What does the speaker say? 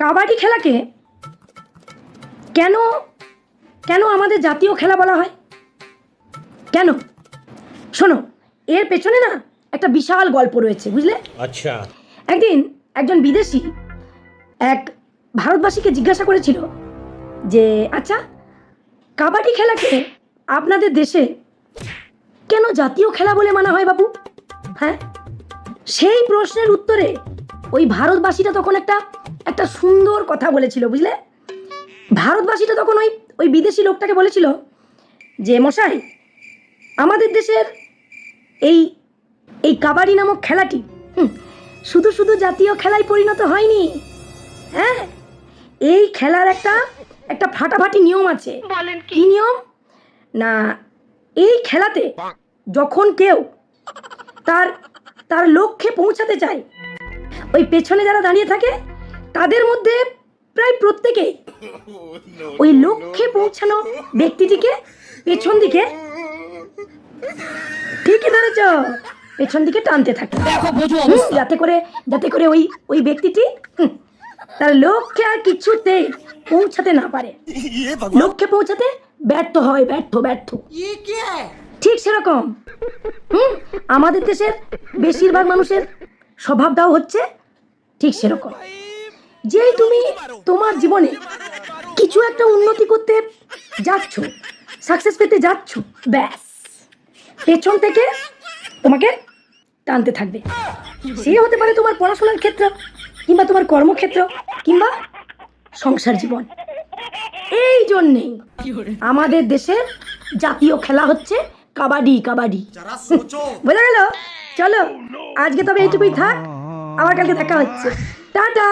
কাবাডি খেলাকে কেন কেন আমাদের জাতীয় খেলা বলা হয়? কেন? শোনো, এর পেছনে না একটা বিশাল গল্প রয়েছে, বুঝলে? আচ্ছা। একদিন একজন বিদেশি এক ভারতবাসীকে জিজ্ঞাসা করেছিল যে আচ্ছা, কাবাডি খেলাকে আপনাদের দেশে কেন জাতীয় খেলা বলে মানা হয় বাবু? হ্যাঁ, সেই প্রশ্নের উত্তরে ওই ভারতবাসীটা তখন একটা সুন্দর কথা বলেছিল, বুঝলে? ভারতবাসীটা তখন ওই বিদেশি লোকটাকে বলেছিল যে মশাই, আমাদের দেশের এই এই কাবাডি নামক খেলাটি শুধু শুধু জাতীয় খেলায় পরিণত হয়নি। হ্যাঁ, এই খেলার একটা ফাটাফাটি নিয়ম আছে। কি নিয়ম? না, এই খেলাতে যখন কেউ তার তার লক্ষ্যে পৌঁছাতে চায়, ওই পেছনে যারা দাঁড়িয়ে থাকে তাদের মধ্যে প্রায় প্রত্যেকেই ওই লক্ষ্যে পৌঁছানো ব্যক্তিটিকে পেছন দিকে, ঠিকই ধরেছ, পেছন দিকে টানতে থাকে, যাতে করে ওই ব্যক্তিটি তার লক্ষ্যে আর কিছুতেই পৌঁছাতে না পারে, লক্ষ্যে পৌঁছাতে ব্যর্থ হয়, ব্যর্থ। ঠিক সেরকম আমাদের দেশের বেশিরভাগ মানুষের স্বভাবটাও হচ্ছে ঠিক সেরকম। যেই তুমি তোমার জীবনে কিছু একটা উন্নতি করতে যাচ্ছ, সাকসেস পেতে যাচ্ছ, ব্যাস পেছন থেকে তোমাকে টানতে থাকবে। সে হতে পারে তোমার পড়াশোনার ক্ষেত্র, কিংবা তোমার কর্মক্ষেত্র, কিংবা সংসার জীবন। এই জন্যেই আমাদের দেশের জাতীয় খেলা হচ্ছে কাবাডি। বোঝা গেল? চলো আজকে তবে এইটুকুই থাক, আবার কালকে দেখা হচ্ছে। টাটা।